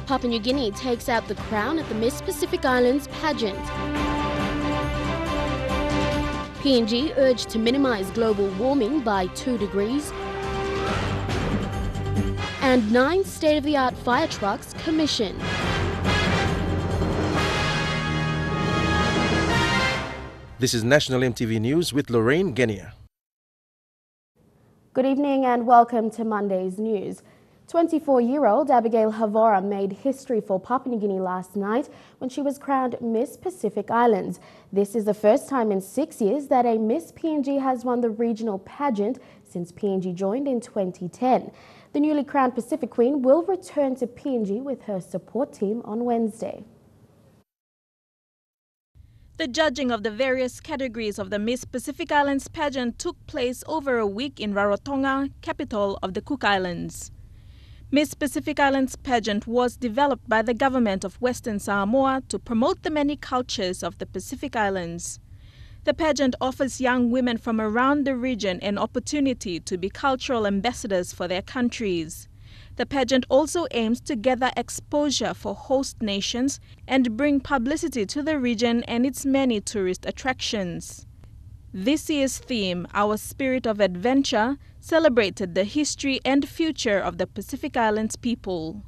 Papua New Guinea takes out the crown at the Miss Pacific Islands Pageant. PNG urged to minimise global warming by 2 degrees. And 9 state-of-the-art fire trucks commissioned. This is National EMTV News with Lorraine Genia. Good evening and welcome to Monday's news. 24-year-old Abigail Havora made history for Papua New Guinea last night when she was crowned Miss Pacific Islands. This is the first time in 6 years that a Miss PNG has won the regional pageant since PNG joined in 2010. The newly crowned Pacific Queen will return to PNG with her support team on Wednesday. The judging of the various categories of the Miss Pacific Islands pageant took place over a week in Rarotonga, capital of the Cook Islands. Miss Pacific Islands pageant was developed by the government of Western Samoa to promote the many cultures of the Pacific Islands. The pageant offers young women from around the region an opportunity to be cultural ambassadors for their countries. The pageant also aims to gather exposure for host nations and bring publicity to the region and its many tourist attractions. This year's theme, Our Spirit of Adventure, celebrated the history and future of the Pacific Islands people.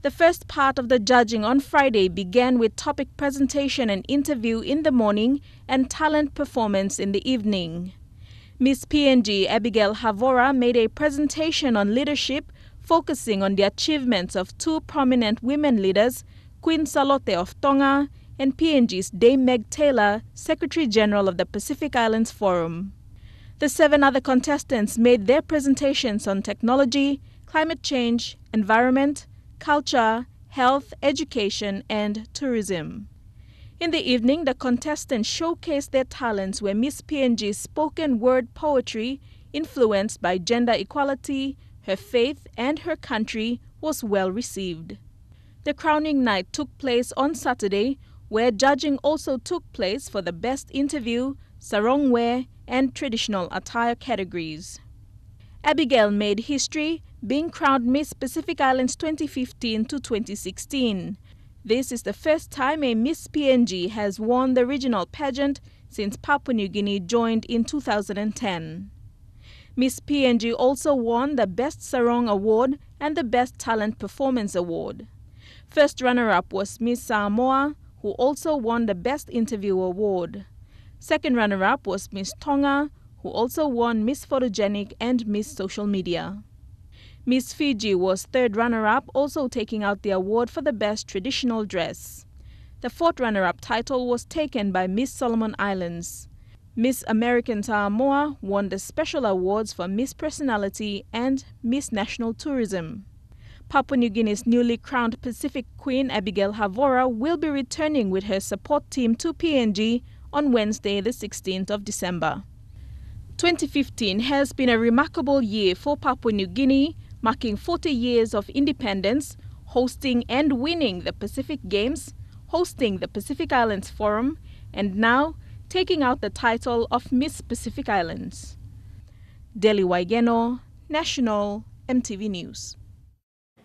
The first part of the judging on Friday began with topic presentation and interview in the morning and talent performance in the evening. Miss PNG Abigail Havora made a presentation on leadership, focusing on the achievements of 2 prominent women leaders, Queen Salote of Tonga and PNG's Dame Meg Taylor, Secretary General of the Pacific Islands Forum. The 7 other contestants made their presentations on technology, climate change, environment, culture, health, education, and tourism. In the evening, the contestants showcased their talents where Miss PNG's spoken word poetry, influenced by gender equality, her faith, and her country, was well received. The crowning night took place on Saturday, where judging also took place for the best interview, sarong wear, and traditional attire categories. Abigail made history, being crowned Miss Pacific Islands 2015 to 2016. This is the first time a Miss PNG has won the regional pageant since Papua New Guinea joined in 2010. Miss PNG also won the Best Sarong Award and the Best Talent Performance Award. First runner-up was Miss Samoa, who also won the Best Interview Award. Second runner-up was Miss Tonga, who also won Miss Photogenic and Miss Social Media. Miss Fiji was third runner-up, also taking out the award for the Best Traditional Dress. The fourth runner-up title was taken by Miss Solomon Islands. Miss American Samoa won the special awards for Miss Personality and Miss National Tourism. Papua New Guinea's newly crowned Pacific Queen Abigail Havora will be returning with her support team to PNG on Wednesday, the 16th of December. 2015 has been a remarkable year for Papua New Guinea, marking 40 years of independence, hosting and winning the Pacific Games, hosting the Pacific Islands Forum, and now taking out the title of Miss Pacific Islands. Deli Waigeno, National EMTV News.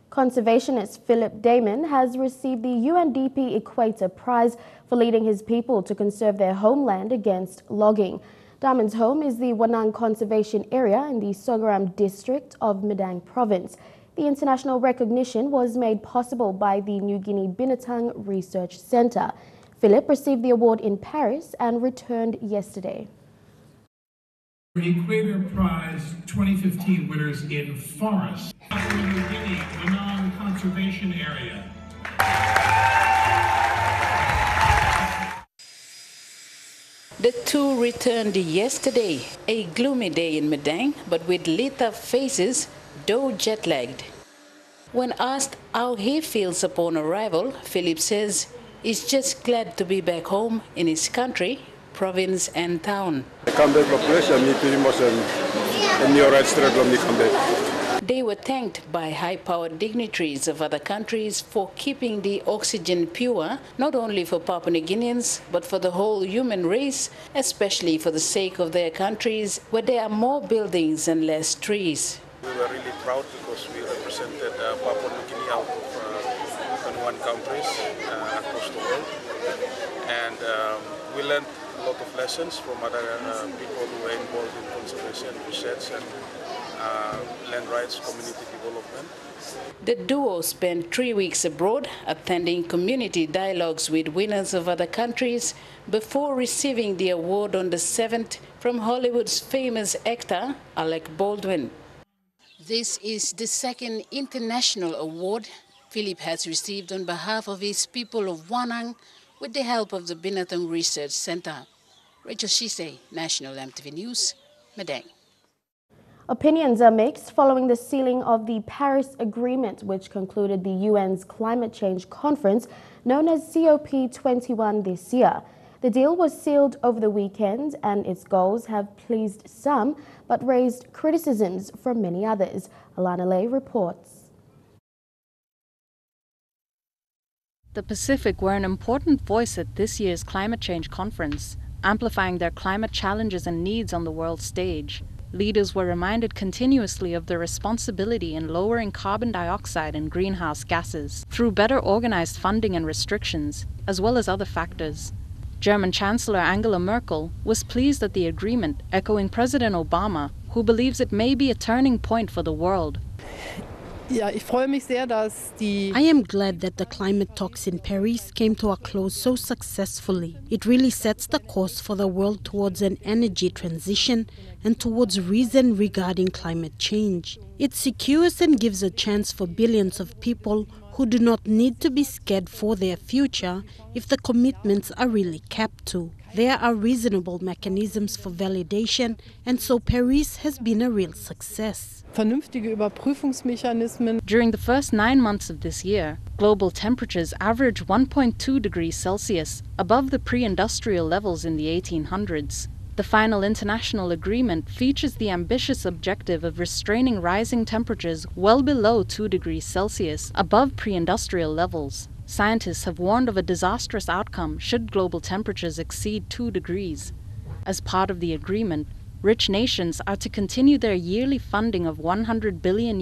Conservationist Philip Damon has received the UNDP Equator Prize for leading his people to conserve their homeland against logging. Damon's home is the Wanang Conservation Area in the Sogaram district of Madang Province. The international recognition was made possible by the New Guinea Binatang Research Centre. Philip received the award in Paris and returned yesterday. Equator Prize 2015 winners in Forest, Papua New Guinea, Wanang Conservation Area. The 2 returned yesterday, a gloomy day in Madang, but with lit up faces, though jet-lagged. When asked how he feels upon arrival, Philip says he's just glad to be back home in his country, province and town. They were thanked by high-powered dignitaries of other countries for keeping the oxygen pure, not only for Papua New Guineans, but for the whole human race, especially for the sake of their countries, where there are more buildings and less trees. We were really proud because we represented Papua New Guinea out of 21 countries across the world. And we learned a lot of lessons from other people who were involved in conservation research and land rights community development. The duo spent 3 weeks abroad attending community dialogues with winners of other countries before receiving the award on the 7th from Hollywood's famous actor Alec Baldwin. This is the second international award Philip has received on behalf of his people of Wanang with the help of the Binatong Research Center. Rachel Shise, National EMTV News, Madang. Opinions are mixed following the sealing of the Paris Agreement, which concluded the UN's climate change conference known as COP21 this year. The deal was sealed over the weekend and its goals have pleased some but raised criticisms from many others. Alana Lay reports. The Pacific were an important voice at this year's climate change conference, amplifying their climate challenges and needs on the world stage. Leaders were reminded continuously of their responsibility in lowering carbon dioxide and greenhouse gases through better organized funding and restrictions, as well as other factors. German Chancellor Angela Merkel was pleased at the agreement, echoing President Obama, who believes it may be a turning point for the world. I am glad that the climate talks in Paris came to a close so successfully. It really sets the course for the world towards an energy transition and towards reason regarding climate change. It secures and gives a chance for billions of people who do not need to be scared for their future if the commitments are really kept to. There are reasonable mechanisms for validation, and so Paris has been a real success. During the first 9 months of this year, global temperatures averaged 1.2 degrees Celsius, above the pre-industrial levels in the 1800s. The final international agreement features the ambitious objective of restraining rising temperatures well below 2 degrees Celsius, above pre-industrial levels. Scientists have warned of a disastrous outcome should global temperatures exceed 2 degrees. As part of the agreement, rich nations are to continue their yearly funding of $100 billion,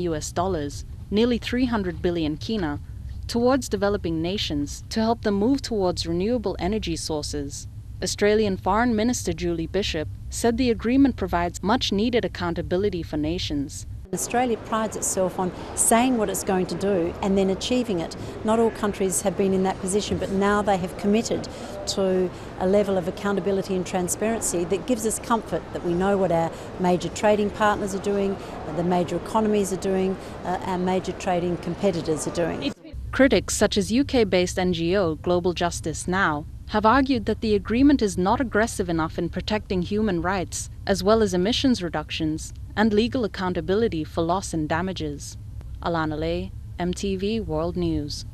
nearly 300 billion kina, towards developing nations to help them move towards renewable energy sources. Australian Foreign Minister Julie Bishop said the agreement provides much-needed accountability for nations. Australia prides itself on saying what it's going to do and then achieving it. Not all countries have been in that position, but now they have committed to a level of accountability and transparency that gives us comfort that we know what our major trading partners are doing, the major economies are doing, our major trading competitors are doing. Critics such as UK-based NGO Global Justice Now have argued that the agreement is not aggressive enough in protecting human rights, as well as emissions reductions and legal accountability for loss and damages. Alana Lay, EMTV World News.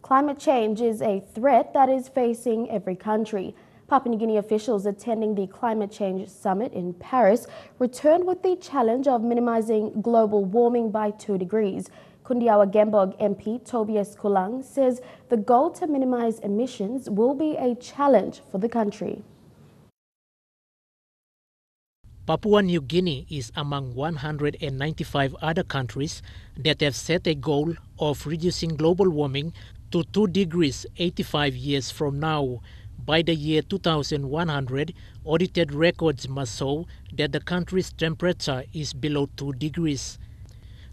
Climate change is a threat that is facing every country. Papua New Guinea officials attending the Climate Change Summit in Paris returned with the challenge of minimizing global warming by 2 degrees. Kundiawa Gembog MP Tobias Kulang says the goal to minimize emissions will be a challenge for the country. Papua New Guinea is among 195 other countries that have set a goal of reducing global warming to 2 degrees 85 years from now. By the year 2100, audited records must show that the country's temperature is below 2 degrees.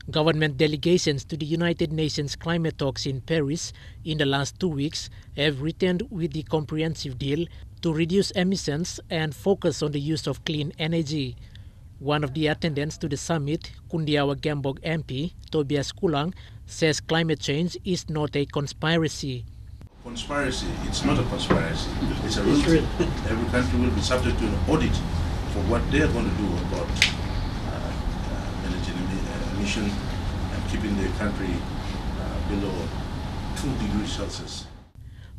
Government delegations to the United Nations climate talks in Paris in the last 2 weeks have returned with the comprehensive deal to reduce emissions and focus on the use of clean energy. One of the attendants to the summit, Kundiawa Gembog MP, Tobias Kulang, says climate change is not a conspiracy. Conspiracy, it's not a conspiracy, it's a real thing. Every country will be subject to an audit for what they are going to do about managing emission and keeping the country below 2 degrees Celsius.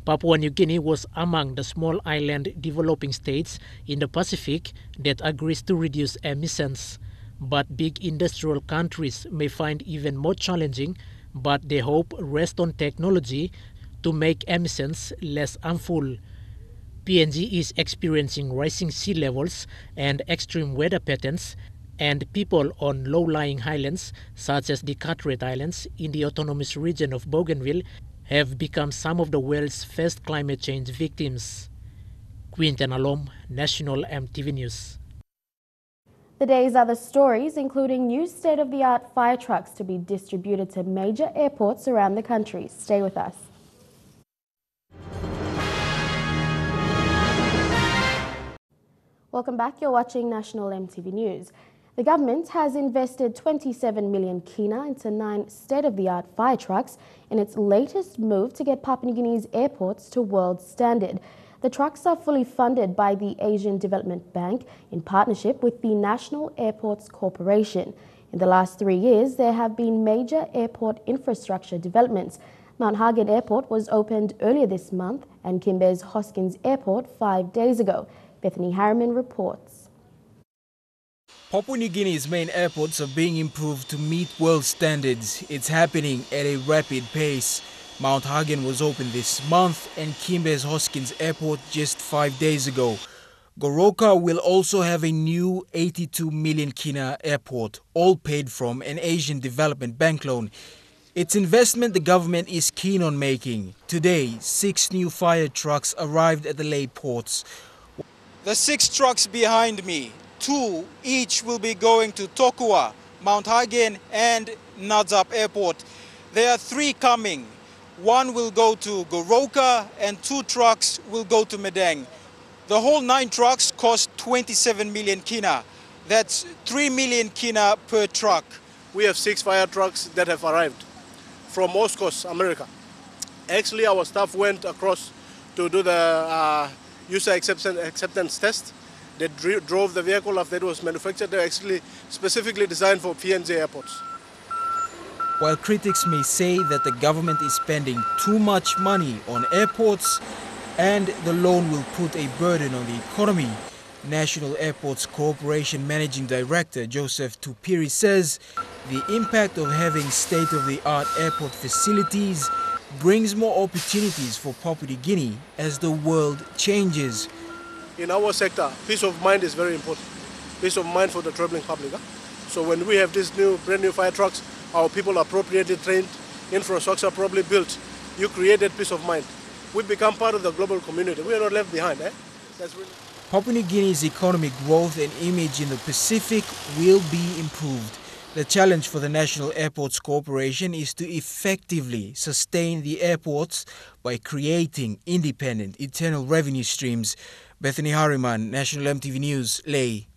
Papua New Guinea was among the small island developing states in the Pacific that agrees to reduce emissions. But big industrial countries may find even more challenging, but they hope rest on technology to make emissions less harmful. PNG is experiencing rising sea levels and extreme weather patterns, and people on low-lying highlands, such as the Carteret Islands in the autonomous region of Bougainville, have become some of the world's first climate change victims. Quinten Alom, National EMTV News. The day's other stories, including new state-of-the-art fire trucks to be distributed to major airports around the country. Stay with us. Welcome back. You're watching National EMTV News. The government has invested 27 million kina into 9 state-of-the-art fire trucks in its latest move to get Papua New Guinea's airports to world standard. The trucks are fully funded by the Asian Development Bank in partnership with the National Airports Corporation. In the last 3 years, there have been major airport infrastructure developments. Mount Hagen Airport was opened earlier this month and Kimber's Hoskins Airport 5 days ago. Bethany Harriman reports. Papua New Guinea's main airports are being improved to meet world standards. It's happening at a rapid pace. Mount Hagen was opened this month and Kimber's Hoskins Airport just 5 days ago. Goroka will also have a new 82 million kina airport, all paid from an Asian Development Bank loan. It's investment the government is keen on making. Today, 6 new fire trucks arrived at the Lae ports. The 6 trucks behind me, 2 each will be going to Tokua, Mount Hagen and Nadzap Airport. There are 3 coming. 1 will go to Goroka and 2 trucks will go to Medang. The whole 9 trucks cost 27 million kina. That's 3 million kina per truck. We have 6 fire trucks that have arrived from Oscos, America. Actually, our staff went across to do the user acceptance test. They drove the vehicle after it was manufactured. They're actually specifically designed for PNG Airports. While critics may say that the government is spending too much money on airports and the loan will put a burden on the economy, National Airports Corporation Managing Director Joseph Tupiri says the impact of having state-of-the-art airport facilities brings more opportunities for Papua New Guinea as the world changes. In our sector, peace of mind is very important. Peace of mind for the traveling public. So when we have these brand new fire trucks, our people are appropriately trained, infrastructure properly built, you create that peace of mind. We become part of the global community. We are not left behind. That's really... Papua New Guinea's economic growth and image in the Pacific will be improved. The challenge for the National Airports Corporation is to effectively sustain the airports by creating independent internal revenue streams. Bethany Harriman, National EMTV News, Lae.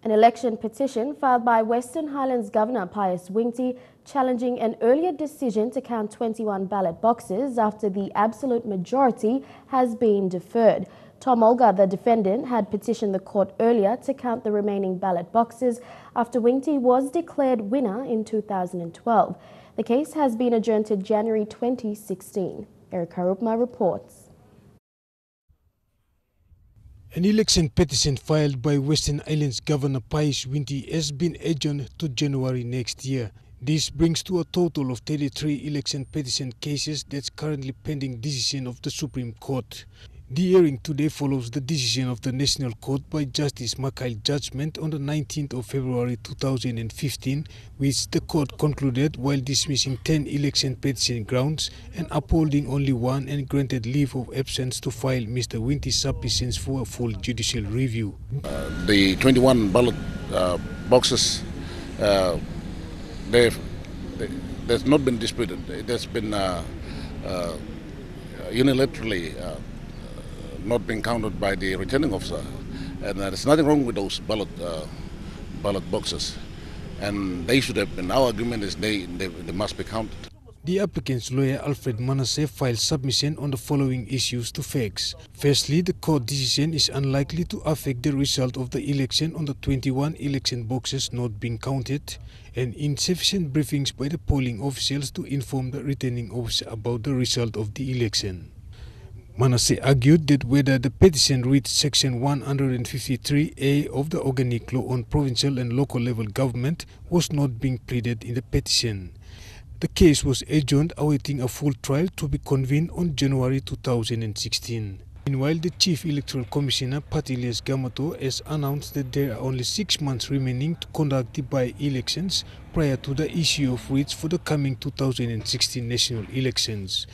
An election petition filed by Western Highlands Governor Pius Wingti challenging an earlier decision to count 21 ballot boxes after the absolute majority has been deferred. Tom Olga, the defendant, had petitioned the court earlier to count the remaining ballot boxes after Wingti was declared winner in 2012. The case has been adjourned to January 2016. Eric Harupma reports. An election petition filed by Western Islands Governor Pius Wingti has been adjourned to January next year. This brings to a total of 33 election petition cases that's currently pending decision of the Supreme Court. The hearing today follows the decision of the National Court by Justice Makai's judgment on the 19th of February 2015, which the court concluded while dismissing 10 election petition grounds and upholding only 1 and granted leave of absence to file Mr. Wingti's submissions for a full judicial review. The 21 ballot boxes, there's not been disputed. It has been unilaterally not being counted by the returning officer, and there's nothing wrong with those ballot boxes, and they should have been. Our argument is they must be counted. The applicant's lawyer Alfred Manasseh filed submission on the following issues to FACS. Firstly, the court decision is unlikely to affect the result of the election on the 21 election boxes not being counted, and insufficient briefings by the polling officials to inform the returning officer about the result of the election. Manasseh argued that whether the petition reads Section 153A of the Organic Law on Provincial and Local Level Government was not being pleaded in the petition. The case was adjourned awaiting a full trial to be convened on January 2016. Meanwhile, the Chief Electoral Commissioner, Patiles Gamato, has announced that there are only 6 months remaining to conduct the by-elections prior to the issue of writs for the coming 2016 national elections.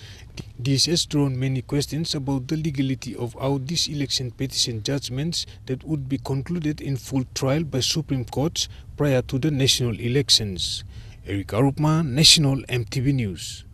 This has drawn many questions about the legality of how these election petition judgments that would be concluded in full trial by Supreme Courts prior to the national elections. Eric Arupma, National EMTV News.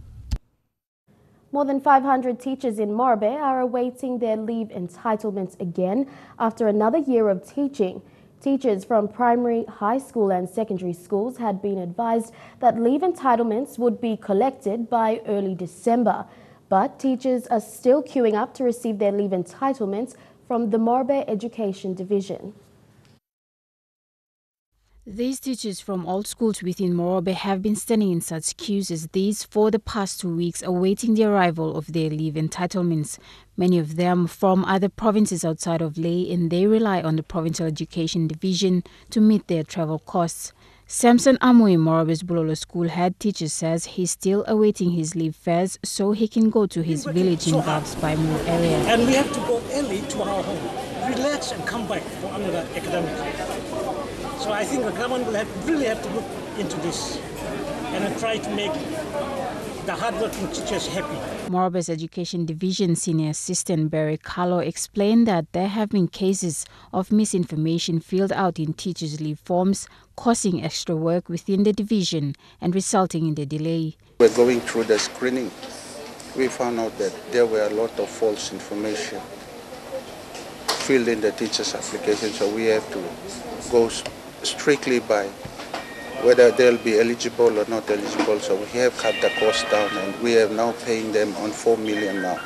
More than 500 teachers in Morobe are awaiting their leave entitlements again after another year of teaching. Teachers from primary, high school and secondary schools had been advised that leave entitlements would be collected by early December. But teachers are still queuing up to receive their leave entitlements from the Morobe Education Division. These teachers from all schools within Morobe have been standing in such queues as these for the past 2 weeks, awaiting the arrival of their leave entitlements. Many of them from other provinces outside of Lae, and they rely on the Provincial Education Division to meet their travel costs. Samson Amui, Morobe's Bulolo School head teacher, says he's still awaiting his leave fares so he can go to his village in Babs Baimur area. And we have to go early to our home, relax and come back for another academic. So I think the government will really have to look into this and try to make the hardworking teachers happy. Morobe's Education Division Senior Assistant Barry Carlo explained that there have been cases of misinformation filled out in teachers' leave forms, causing extra work within the division and resulting in the delay. We're going through the screening. We found out that there were a lot of false information filled in the teacher's application, so we have to go strictly by whether they'll be eligible or not eligible. So we have cut the cost down and we are now paying them on 4 million now.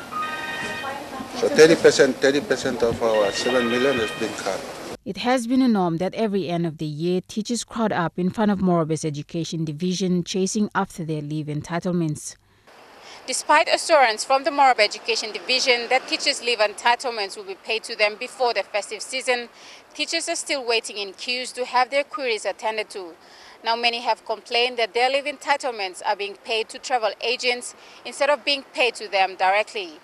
So 30% of our 7 million has been cut. It has been a norm that every end of the year, teachers crowd up in front of Morobe's Education Division chasing after their leave entitlements. Despite assurance from the Morobe Education Division that teachers' leave entitlements will be paid to them before the festive season, teachers are still waiting in queues to have their queries attended to. Now many have complained that their leave entitlements are being paid to travel agents instead of being paid to them directly.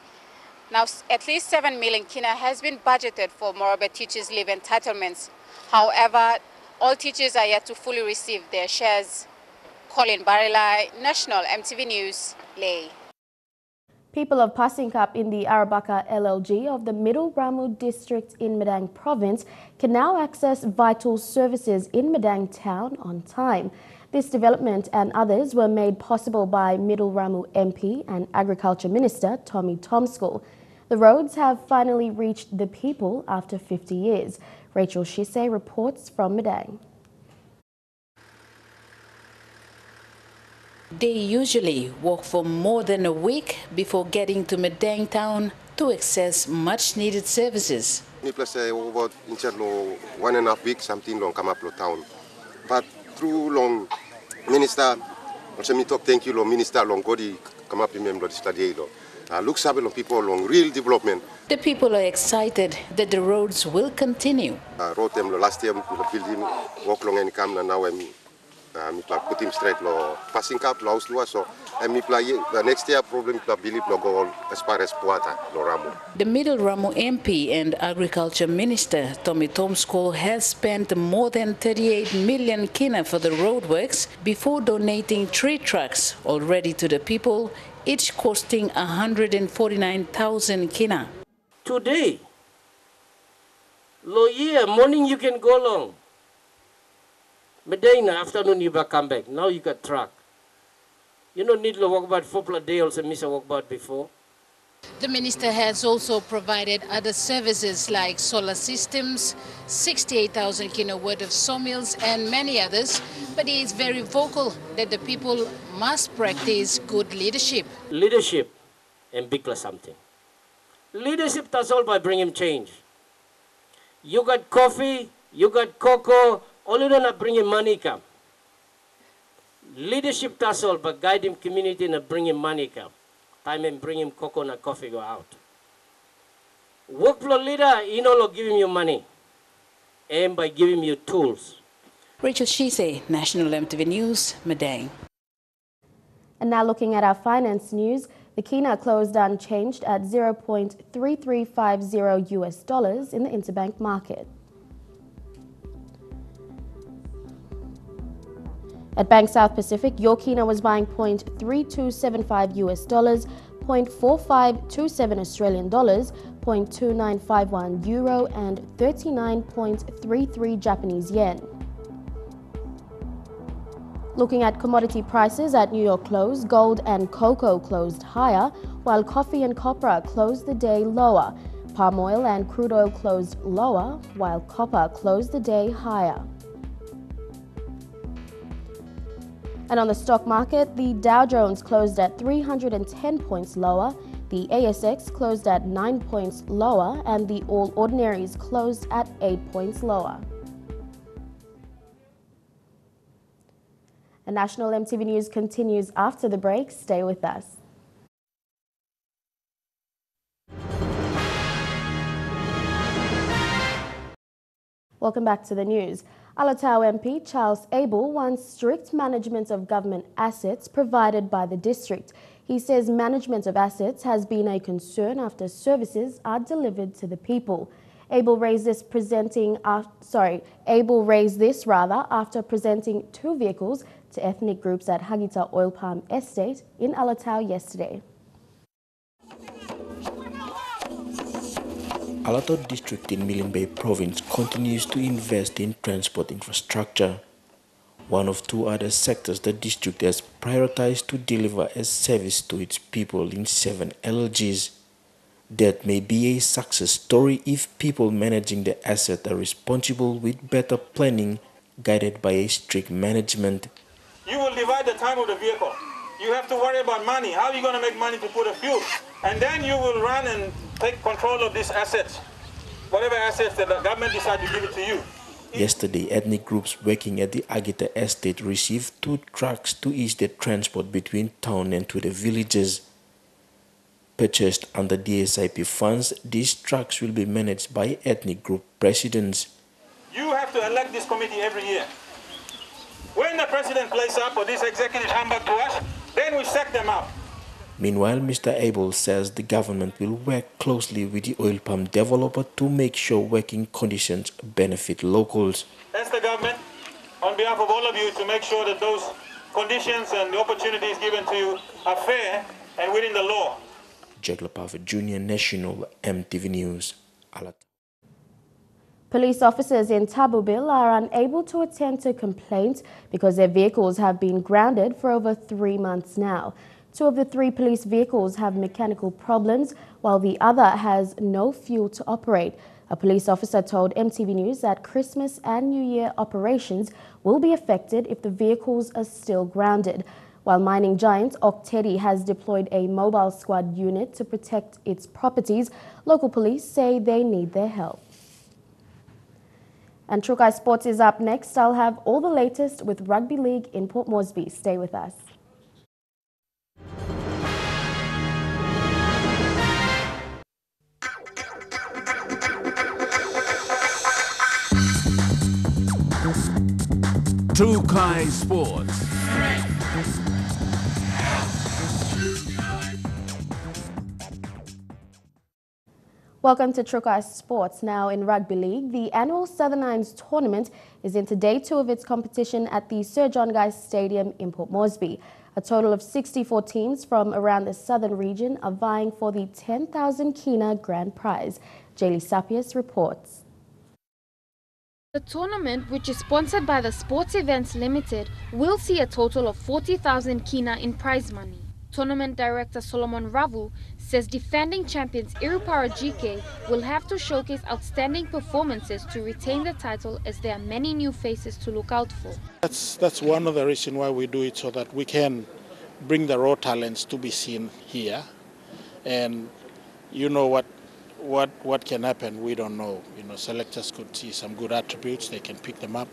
Now at least 7 million kina has been budgeted for Morobe teachers' leave entitlements. However, all teachers are yet to fully receive their shares. Colin Barilai, National EMTV News, Lae. People of Pasingkap in the Arabaka LLG of the Middle Ramu district in Madang province can now access vital services in Madang town on time. This development and others were made possible by Middle Ramu MP and Agriculture Minister Tommy Tomskul. The roads have finally reached the people after 50 years. Rachel Shise reports from Madang. They usually walk for more than a week before getting to Madang town to access much-needed services. Plus, about in 1.5 weeks, something long come up to town. But through long minister, also me talk thank you long minister long godi come up remember this study long. Looks up long people long real development. The people are excited that the roads will continue. Road them last year building walk long and come now mi put him straight lo passing cap lo house so and mi play the next year problem to believe lo go as far as Puata lo Ramu. The Middle Ramu MP and Agriculture Minister Tommy Tomskul has spent more than 38 million kina for the roadworks before donating 3 trucks already to the people, each costing 149,000 kina. Today, lo year morning you can go long. Medina afternoon you back come back. Now you got truck. You don't need to walk about 4 day also miss a walk about before. The minister has also provided other services like solar systems, 68,000 kina worth of sawmills and many others, but he is very vocal that the people must practice good leadership. Leadership and big plus something. Leadership does all by bringing change. You got coffee, you got cocoa, only not bringing money come. Leadership does all but guide him community and bring him money come. Time and bring him coconut coffee go out. Workflow leader, you know, give him your money and by giving you tools. Rachel Shise, National EMTV News, Madang. And now looking at our finance news, The kina closed unchanged at $0.3350 in the interbank market. At Bank South Pacific, your kina was buying $0.3275 $0.4527 Australian dollars, $0.2951 euro, and 39.33 Japanese yen. Looking at commodity prices at New York close, gold and cocoa closed higher, while coffee and copra closed the day lower. Palm oil and crude oil closed lower, while copper closed the day higher. And on the stock market, the Dow Jones closed at 310 points lower, the ASX closed at 9 points lower, and the All Ordinaries closed at 8 points lower. And National EMTV News continues after the break. Stay with us. Welcome back to the news. Alatau MP Charles Abel wants strict management of government assets provided by the district. He says management of assets has been a concern after services are delivered to the people. Abel raised this after presenting 2 vehicles to ethnic groups at Hagita Oil Palm Estate in Alatau yesterday. Alatau district in Milne Bay province continues to invest in transport infrastructure, one of 2 other sectors the district has prioritized to deliver a service to its people in 7 LGs. That may be a success story if people managing the asset are responsible with better planning, guided by a strict management. You will divide the time of the vehicle. You have to worry about money. How are you going to make money to put a fuel? And then you will run and take control of these assets. Whatever assets that the government decides to give it to you. Yesterday, ethnic groups working at the Agita estate received 2 trucks to ease their transport between town and to the villages. Purchased under DSIP funds, these trucks will be managed by ethnic group presidents. You have to elect this committee every year. When the president plays up or these executives come back to us, then we sack them out. Meanwhile, Mr. Abel says the government will work closely with the oil palm developer to make sure working conditions benefit locals. That's the government, on behalf of all of you, to make sure that those conditions and the opportunities given to you are fair and within the law. Jack Lapava Jr., National EMTV News, Alatau. Police officers in Tabubil are unable to attend to complaints because their vehicles have been grounded for over 3 months now. 2 of the 3 police vehicles have mechanical problems, while the other has no fuel to operate. A police officer told EMTV News that Christmas and New Year operations will be affected if the vehicles are still grounded. While mining giant Oktedi has deployed a mobile squad unit to protect its properties, local police say they need their help. And Trukai Sports is up next. I'll have all the latest with Rugby League in Port Moresby. Stay with us. Trukai Sports. Welcome to Trukai Sports. Now in Rugby League, the annual Southern Nines tournament is into day 2 of its competition at the Sir John Guy Stadium in Port Moresby. A total of 64 teams from around the southern region are vying for the 10,000 kina grand prize. Jaylee Sapius reports. The tournament, which is sponsored by the Sports Events Limited, will see a total of 40,000 kina in prize money. Tournament director Solomon Ravu says defending champions Irupara GK will have to showcase outstanding performances to retain the title, as there are many new faces to look out for. That's one of the reasons why we do it, so that we can bring the raw talents to be seen here. And you know what can happen, we don't know. You know, selectors could see some good attributes, they can pick them up,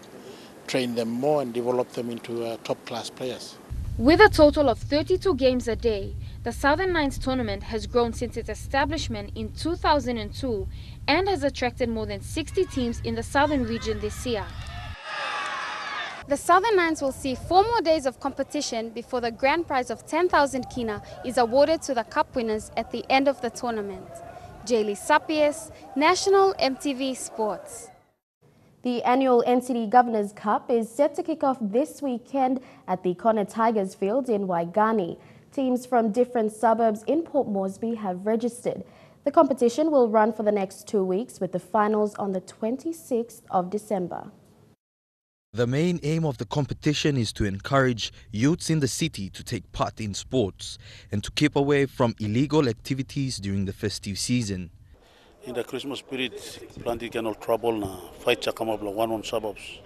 train them more and develop them into top-class players. With a total of 32 games a day, the Southern Nines tournament has grown since its establishment in 2002 and has attracted more than 60 teams in the southern region this year. The Southern Nines will see 4 more days of competition before the grand prize of 10,000 kina is awarded to the cup winners at the end of the tournament. Jaylee Sapies, National MTV Sports. The annual NCD Governors Cup is set to kick off this weekend at the Connor Tigers Field in Waigani. Teams from different suburbs in Port Moresby have registered. The competition will run for the next 2 weeks with the finals on the 26th of December. The main aim of the competition is to encourage youths in the city to take part in sports and to keep away from illegal activities during the festive season. In the Christmas period, plenty kind of trouble na fight come up like one suburbs.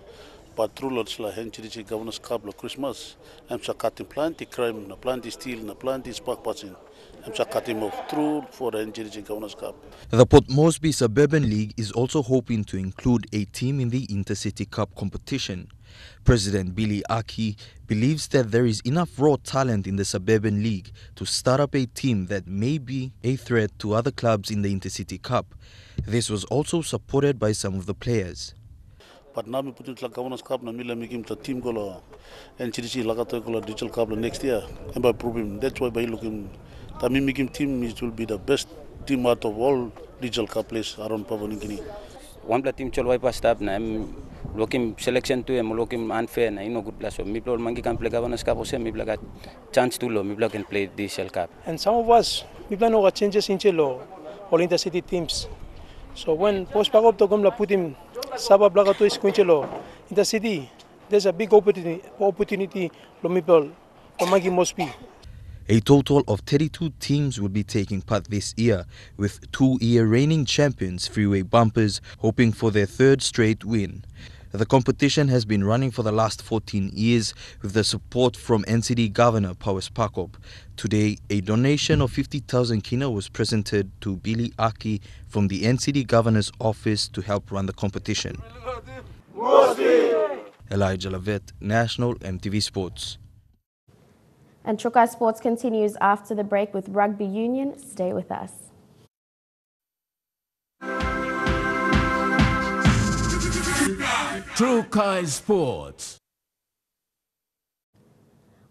But through lots like NCD Governors Cup like Christmas, I'm cutting plenty crime, na plenty steal, na plenty spark passing. I'm cutting off through for the NCD Governors Cup. The Port Moresby Suburban League is also hoping to include a team in the Intercity Cup competition. President Billy Aki believes that there is enough raw talent in the Suburban League to start up a team that may be a threat to other clubs in the Intercity Cup. This was also supported by some of the players. But now we put it like Governors Cup, na mila making the team gola NCD lagato gola digital cup next year. And by proving that's why by looking, the making team it will be the best team out of all digital cup players around Papua New Guinea. One play team cholwai pa stop na looking selection to em looking unfair na ino good plus so mi play mangi can play Governors Cup ose mi play chance to lo mi play can play digital cup. And some of us we plan no changes in chelo all intercity teams. So when post back up to come la put him Sabah Blagato is Quinchelo in the city, there's a big opportunity for people from Magi Mosby. A total of 32 teams will be taking part this year, with 2-year reigning champions Freeway Bumpers hoping for their 3rd straight win. The competition has been running for the last 14 years with the support from NCD Governor Powes Pakop. Today, a donation of 50,000 kina was presented to Billy Aki from the NCD Governor's office to help run the competition. Elijah Lavette, National MTV Sports. And Trukai Sports continues after the break with Rugby Union. Stay with us. Trukai Sports.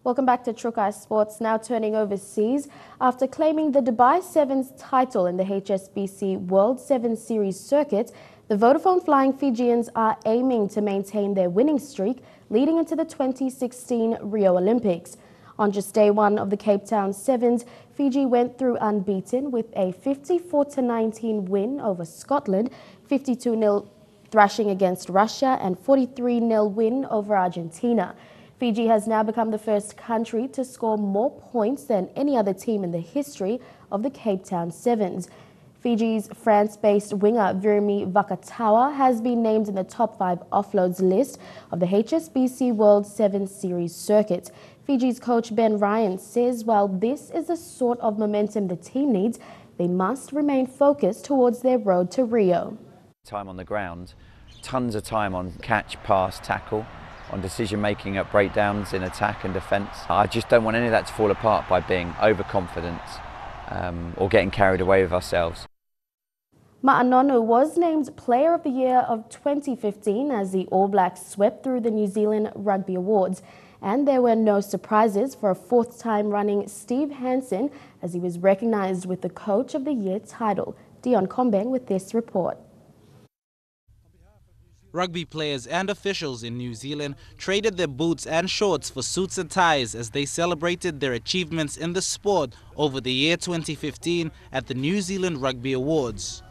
Welcome back to Trukai Sports. Now turning overseas. After claiming the Dubai Sevens title in the HSBC World 7 Series circuit, the Vodafone Flying Fijians are aiming to maintain their winning streak leading into the 2016 Rio Olympics. On just day one of the Cape Town Sevens, Fiji went through unbeaten with a 54-19 win over Scotland, 52-0 thrashing against Russia and 43-0 win over Argentina. Fiji has now become the first country to score more points than any other team in the history of the Cape Town Sevens. Fiji's France-based winger Virimi Vakatawa has been named in the top 5 offloads list of the HSBC World 7 Series circuit. Fiji's coach Ben Ryan says while this is the sort of momentum the team needs, they must remain focused towards their road to Rio. Time on the ground, tons of time on catch, pass, tackle, on decision making at breakdowns in attack and defence. I just don't want any of that to fall apart by being overconfident or getting carried away with ourselves. Ma'anonu was named Player of the Year of 2015 as the All Blacks swept through the New Zealand Rugby Awards. And there were no surprises for a 4th time running Steve Hansen as he was recognised with the Coach of the Year title. Dion Combeng with this report. Rugby players and officials in New Zealand traded their boots and shorts for suits and ties as they celebrated their achievements in the sport over the year 2015 at the New Zealand Rugby Awards.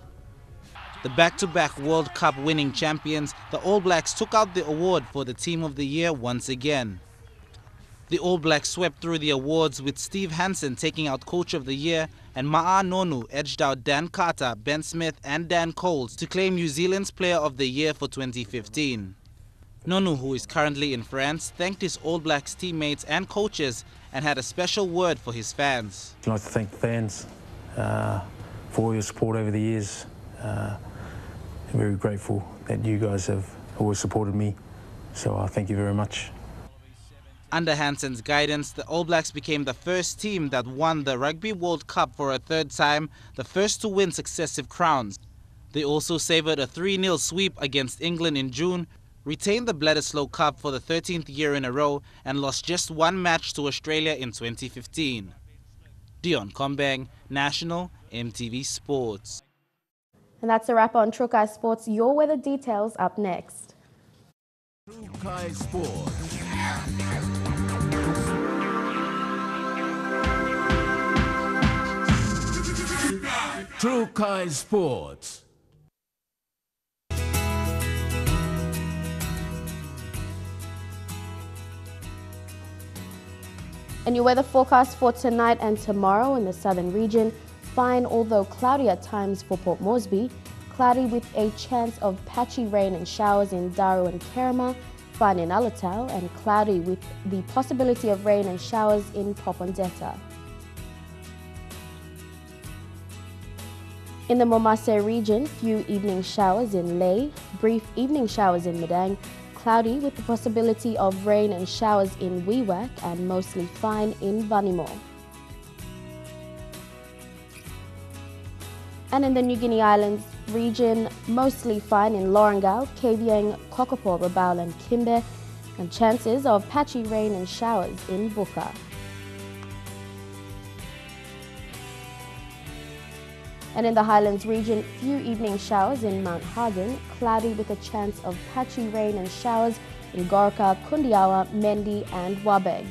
The back-to-back World Cup winning champions, the All Blacks took out the award for the Team of the Year once again. The All Blacks swept through the awards with Steve Hansen taking out Coach of the Year and Ma'anonu edged out Dan Carter, Ben Smith and Dan Coles to claim New Zealand's Player of the Year for 2015. Nonu, who is currently in France, thanked his All Blacks teammates and coaches and had a special word for his fans. I'd like to thank the fans for all your support over the years. I'm very grateful that you guys have always supported me, so thank you very much. Under Hansen's guidance, the All Blacks became the first team that won the Rugby World Cup for a 3rd time, the first to win successive crowns. They also savoured a 3-0 sweep against England in June, retained the Bledisloe Cup for the 13th year in a row and lost just one match to Australia in 2015. Dion Kombang, National EMTV Sports. And that's a wrap on Trukai Sports. Your weather details up next. Trukai Sports. Trukai Sports. And your weather forecast for tonight and tomorrow in the southern region: fine although cloudy at times for Port Moresby, cloudy with a chance of patchy rain and showers in Daru and Kerema, fine in Alatau, and cloudy with the possibility of rain and showers in Popondetta. In the Momase region, few evening showers in Lae, brief evening showers in Madang, cloudy with the possibility of rain and showers in Wewak, and mostly fine in Vanimo. And in the New Guinea Islands region, mostly fine in Lorengau, Kavieng, Kokopo, Rabaul and Kimbe, and chances of patchy rain and showers in Buka. And in the Highlands region, few evening showers in Mount Hagen, cloudy with a chance of patchy rain and showers in Gorka, Kundiawa, Mendi and Wabeg.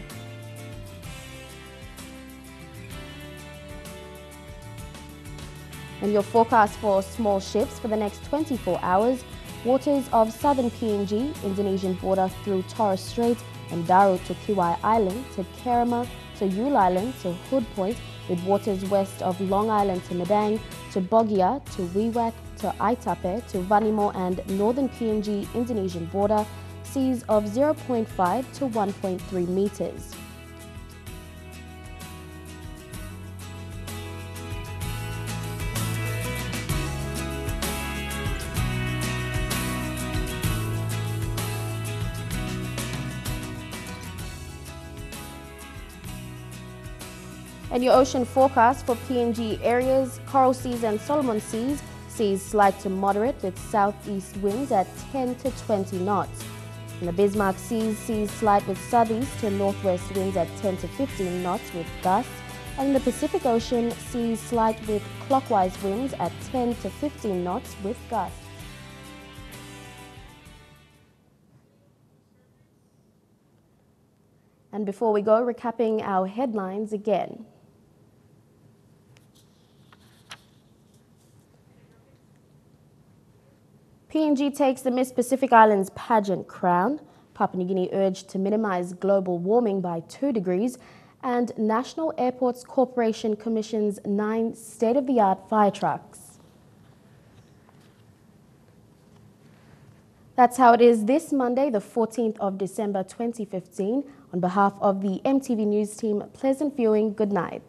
And your forecast for small ships for the next 24 hours: waters of southern PNG, Indonesian border through Torres Strait and Daru to Kiwai Island to Kerema to Yule Island to Hood Point, with waters west of Long Island to Madang, to Bogia, to Wewak, to Aitape, to Vanimo and northern PNG Indonesian border, seas of 0.5 to 1.3 meters. And your ocean forecast for PNG areas: Coral Seas and Solomon Seas, seas slight to moderate with southeast winds at 10 to 20 knots. In the Bismarck Seas, seas slight with southeast to northwest winds at 10 to 15 knots with gusts. And in the Pacific Ocean, seas slight with clockwise winds at 10 to 15 knots with gusts. And before we go, recapping our headlines again. PNG takes the Miss Pacific Islands Pageant crown. Papua New Guinea urged to minimise global warming by 2 degrees. And National Airports Corporation commissions 9 state-of-the-art fire trucks. That's how it is this Monday, the 14th of December 2015. On behalf of the EMTV News team, pleasant viewing. Good night.